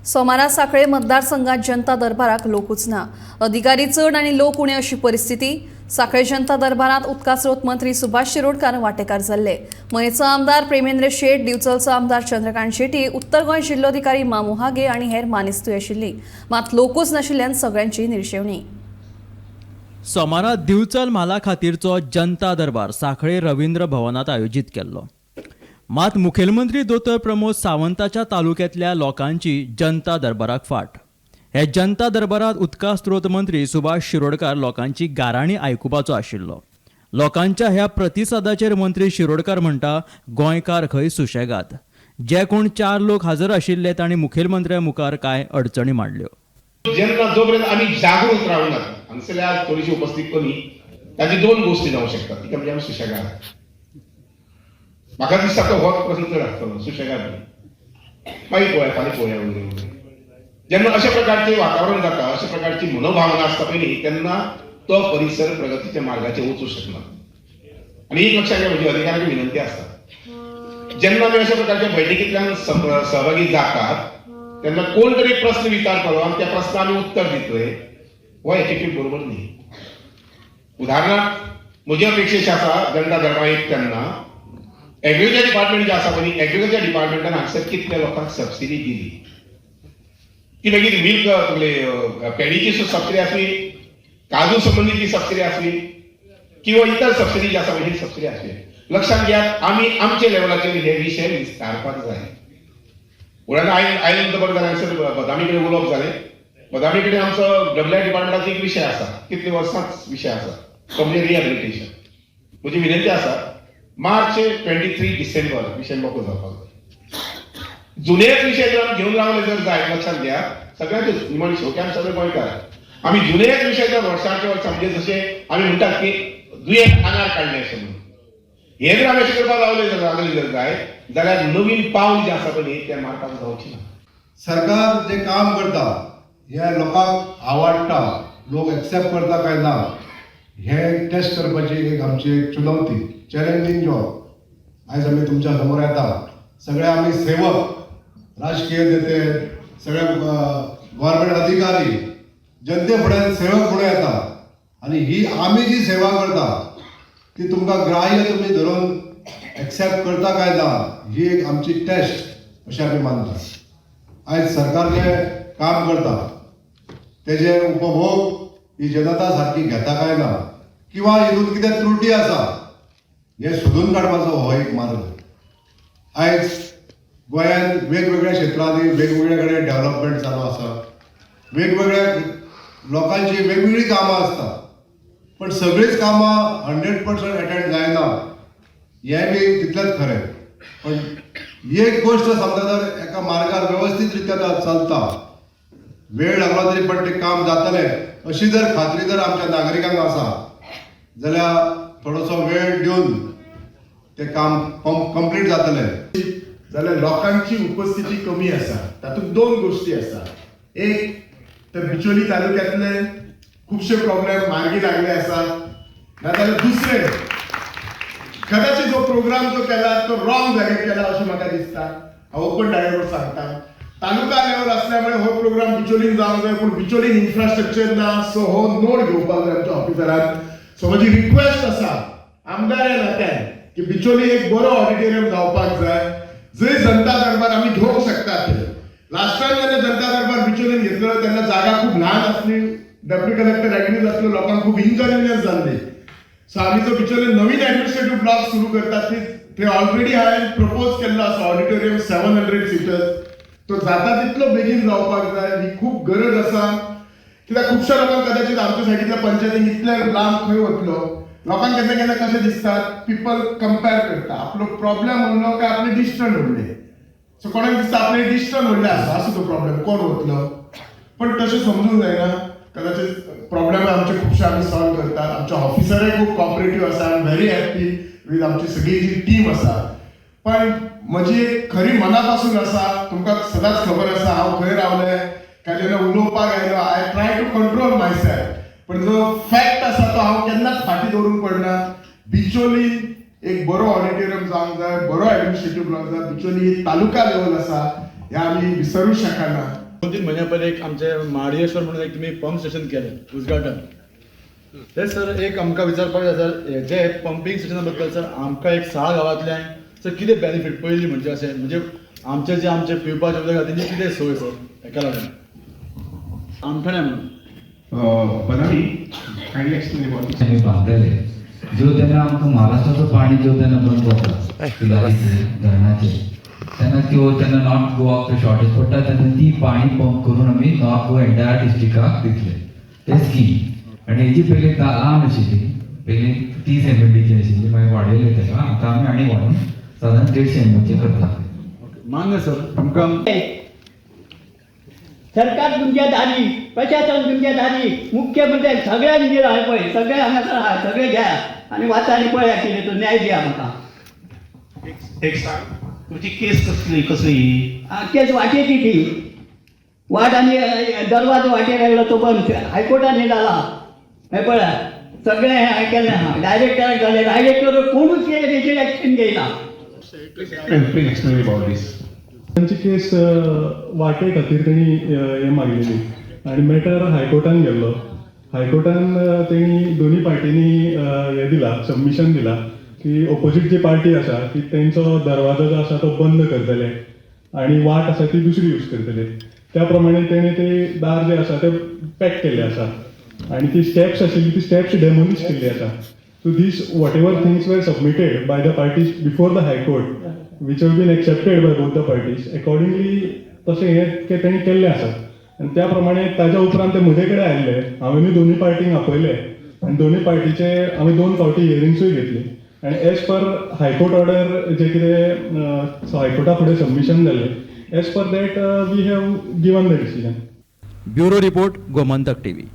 सोमारा सांखळे मतदारसंघात जनता दरबाराक लोक उचना. अधिकारी चड आनी लोक उणे अशी परिस्थिती. सांखळे जनता दरबारात उदका स्रोत मंत्री सुभाष शिरोडकार वांटेकार जाल्ले. मयेचो आमदार प्रेमेंद्र शेट, दिवचलचो आमदार चंद्रकांत शेट्टी, उत्तर गोंय जिल्लोधिकारी मामू हागे आनी हेर मानेस्तूय आशिल्ली. मात लोकूच नाशिल्ल्यान सगळ्यांची निर्शेवणी. सोमारा दिवचल म्हाला खातीरचो जनता दरबार सांखळे रवींद्र भवनात आयोजीत केल्लो. मात मुखेलमंत्री दोतोर प्रमोद सावंताच्या तालुक्यातल्या लोकांची जनता दरबाराक फाट. हे जनता दरबारात उदका स्रोत मंत्री सुभाष शिरोडकार लोकांची गाराणी आयकुपाचो आशिल्लो. लोकांच्या ह्या प्रतिसादाचेर मंत्री शिरोडकार म्हणटा, गोंयकार खंय सुशेगाद. जे कोण 4 लोक हजर आशिल्ले तांणी मुखेलमंत्र्या मुखार कांय अडचणी मांडल्यो. जेन्ना जोपर्यंत आम्ही जागृत रावनात हांगसरल्या थोडीशी उपस्थित कमी ताची 2 गोष्टी जावंक शकतात. ती म्हणजे आमी सुशेगाद. म्हाका दिसता तो हो प्रश्न चड आसतलो सुशेगाद. मागीर पळोवया फाल्यां पळोवया उलय. जेन्ना अशा प्रकारचे वातावरण जाता, अशा प्रकारची मनोभावना आसता पयली, तेन्ना तो परिसर प्रगतीच्या मार्गाचेर वचूंक शकना. आनी एक लक्षात घे, म्हजी अधिकाऱ्यांक विनंती आसता, जेन्ना आमी अशा प्रकारच्या बैठकींतल्यान सहभागी जातात तेन्ना कोण तरी प्रश्न विचारतलो आनी त्या प्रश्नाक आमी उत्तर दितले, हो एटीट्यूड बरोबर न्ही. उदाहरणार्थ म्हजी अपेक्षा आसा जनता दरबार येता तेन्ना एग्रीकल्चर डिपार्टमेंट जे आसा पळय, एग्रीकल्चर डिपार्टमेंटान हांगसर कितल्या लोकांक सबसिडी दिली. ती मागीर मिल्क पेडीची सबसिडी आसली, काजू संबंधीची सबसिडी आसली, किंवा इतर सबसिडी जी आसा पळय ही सबसिडी आसली. लक्षात घेयात, आमी आमच्या लेवलाचेर हे विशय विस्तारपाक जाय. उदाहरण आयले नंतर बरें हांगसर बदामी कडेन उलोवप जालें. बदामी कडेन आमचो डब्ल्यूआय डिपार्टमेंटाचो एक विशय आसा, कितले वर्सांच विशय आसा, तो म्हणजे रिहॅबिलिटेशन. म्हजी विनंती आसा, मार्च 23 डिसेंबर विशय मोकळो जावपाक जाय. जुनेच विशय जर घेवन रावले जर जाय, लक्षात घ्या, सगळ्यांचे निमण शेवट्यान सगळे गोंयकार आमी जुनेच विशय जर वर्सांचे वर्स म्हणजे जशे आमी म्हणटात की दुयेंत आंगार काडले अशें म्हणून हे जर आमी अशें करपाक लागले जर जाय जाल्यार नवीन पावल जे आसा पळय ते मारपाक जावचें ना. सरकार जे काम करता हे लोकांक आवडटा, लोक एक्सेप्ट करता काय ना, हे टेस्ट करपाची एक आमची एक चुनवती, चॅलेंजींग जॉब. आयज आमी तुमच्या समोर येता, सगळे आमी सेवक, राजकीय नेते, सगळे गव्हर्मेंट अधिकारी जनते फुडें सेवक फुडें येता आनी ही आमी जी सेवा करता ती तुमकां ग्राह्य तुमी धरून एक्सेप्ट करता काय ना, ही एक आमची टेस्ट अशें आमी मानता. आयज सरकार जे काम करता तेजे उपभोग ही जनता सारकी घेता काय ना, किंवा हितून कितें त्रुटी आसा हे सोदून काडपाचो हो एक मार्ग. आयज गोंयांत वेगवेगळ्या क्षेत्रांनी वेगवेगळे कडेन डेव्हलपमेंट चालू आसा, वेगवेगळ्या लोकांची वेगवेगळी कामां आसता, पण सगळीच कामां 100% अटेंड जायना, हें बी तितलेंच खरें. पण एक गोष्ट समजा जर एका मार्गार व्यवस्थीत रित्या चलता, वेळ लागलो तरी पण ते काम जातलें अशी जर खात्री जर आमच्या नागरिकांक आसा जाल्यार थोडोसो वेळ दिवन ते काम कंप्लीट जातलें. जाल्यार लोकांची उपस्थिती कमी आसा. तातूंत 2 गोष्टी आसा. एक तर बिचोली तालुक्यांतले खुबशे प्रॉब्लेम मार्गी लागले आसा. नाजाल्यार दुसरे, कदाचित जो प्रोग्राम जो केला तो रॉंग जाग्यार केला अशें म्हाका दिसता. हांव ओपन डायरेक्ट सांगता, तालुका लेवल असल्यामुळे हो प्रोग्राम बिचोलीन जावंक जाय, पूण बिचोलीन इन्फ्रास्ट्रक्चर ना, सो हो नोट घेवपाक जाय आमच्या ऑफिसरान. सो म्हजी रिक्वेस्ट आसा आमदार नात्यान की बिचोली एक बरो ऑडिटोरियम जावपाक जाय, जंय जनता दरबार आमी घेवंक शकतात. लास्ट टायम जेन्ना जनता दरबार बिचोलीन घेतलो तेन्ना जागा खूब ल्हान आसली, डेप्युटी कलेक्टर एग्री जातलो, लोकांक खूब इनकन्विनियन्स जाल्ली. सो आमी जो बिचोलीन नवीन एडमिनिस्ट्रेटिव्ह ब्लॉक सुरू करतात ते ऑलरेडी हांवें प्रपोज केल्लो आसा ऑडिटोरियम 700 सिटर्स. तो जाता तितलो बेगीन जावपाक जाय, ही खूब गरज आसा. कित्याक खुबश्या लोकांक कदाचित आमच्या सायडींतल्या पंचायतीन इतले लांब खंय वतलो, लोकांक केन्ना केन्ना कशें दिसता, पीपल कंपेर करता, आपलो प्रॉब्लेम म्हणलो काय आपले डिस्टन्स व्हडले. सो कोणाक दिसता आपले डिस्टन्स व्हडले आसा, असो तो प्रॉब्लेम कोण वतलो. पण तशें समजूंक जायना. कदाचित प्रॉब्लेम आमचे खुबशे आमी सॉल्व करतात. आमचे ऑफिसरय खूब कॉपरेटिव्ह आसा. I am very happy with आमची सगळी जी टीम आसा. पण म्हजी एक खरी मनापासून आसा, तुमकां सदांच खबर आसा हांव खंय रावलें काय जेन्ना उलोवपाक आयलो I try to control myself. पण जो फॅक्ट आसा तो हांव केन्नाच फाटी दवरूंक पडना. बिचोली एक बरो ऑडिटोरियम जावंक जाय, बरो एडमिनिस्ट्रेटिव्ह ब्लॉक जाय. बिचोली तालुका लेवल आसा, हे आमी विसरूंक शकना. 2-3 महिन्या पहिले एक आमचे महाडेश्वर म्हणून एक तुम्ही पंप स्टेशन केलें उद्घाटन ते सर एक आमकां विचारपाक जाय सर हेजे पंपिंग स्टेशना बद्दल सर आमकां एक 6 गांवांतल्यान सर कितें बेनिफीट पयलीं म्हणजे अशें म्हणजे आमचे पिवपाचें उदक आसा तेंची कितें सोय सर हेका लागून आमठाण्या म्हणून बनावी कायंडली एक्सप्लेन अबाउट आम्ही बांधलेले जो त्यांना आमकां महाराष्ट्राचं पाणी जो त्यांना बंद जाता पिलारीचे धरणाचे त्यांना त्यांना नॉर्थ गोवाक शॉर्टेज पडटा तेन्ना ती पाणी पंप करून आमी नॉर्थ गोवा एंटायर डिस्ट्रिक्टाक दितले ते स्कीम आनी हेजी पयली ल्हान आशिल्ली पयली 30 MLDची आशिल्ली मागीर वाडयले तेका आतां आमी आनी वाडून साधारण 150 MLDची करतात मान्य सर आमकां सरकार तुमच्या दारी प्रशासन तुमच्या दारी मुख्यमंत्री सगळ्यांक दिला पळय सगळे हांगासर आहा सगळे घ्या आनी वाचा आनी पळया कितें तो न्याय दिया म्हाका एक सांग तुमची केस कसली केस वाटेची ती वाट आनी दरवाजो वाटेर लागलो तो बंद हायकोर्टान हे जाला हे पळया सगळे हें केलें आहा डायरेक्टराक जालें डायरेक्टर कोणूच हेचेर एक्शन घेयना एक्सप्लेन अबाउट दिस तांची केस वाटे खातीर तेणी हें मागिल्ली आनी मॅटर हायकोर्टान गेल्लो हायकोर्टान तेणी दोनी पार्टीनी हें दिलां सबमिशन दिलां की ऑपोजीट जी पार्टी आसा की तेंचो दरवाजो जो आसा तो बंद करतले आनी वाट आसा ती दुसरी यूज करतले त्या प्रमाणे तेणी ते दार जे आसा ते पॅक केल्ले आसा आनी ती स्टेप्स आशिल्ली ती स्टेप्स डेमोलिश केल्ली आसा so these whatever things were submitted by the parties before the high court which have been accepted by both the parties accordingly तशें हें तेणी केल्लें आसा आनी त्या प्रमाणे ताज्या उपरांत ते म्हजे कडेन आयिल्ले हांवेंनूय दोनूय पार्टींक आपयले आनी दोनूय पार्टीचे आमी 2 फावटी हियरिंग्सूय घेतली आनी एज पर हायकोर्ट ऑर्डर जे कितें हायकोर्टा फुडें सबमिशन जाल्लें as per that we have given the decision bureau report Gomantak TV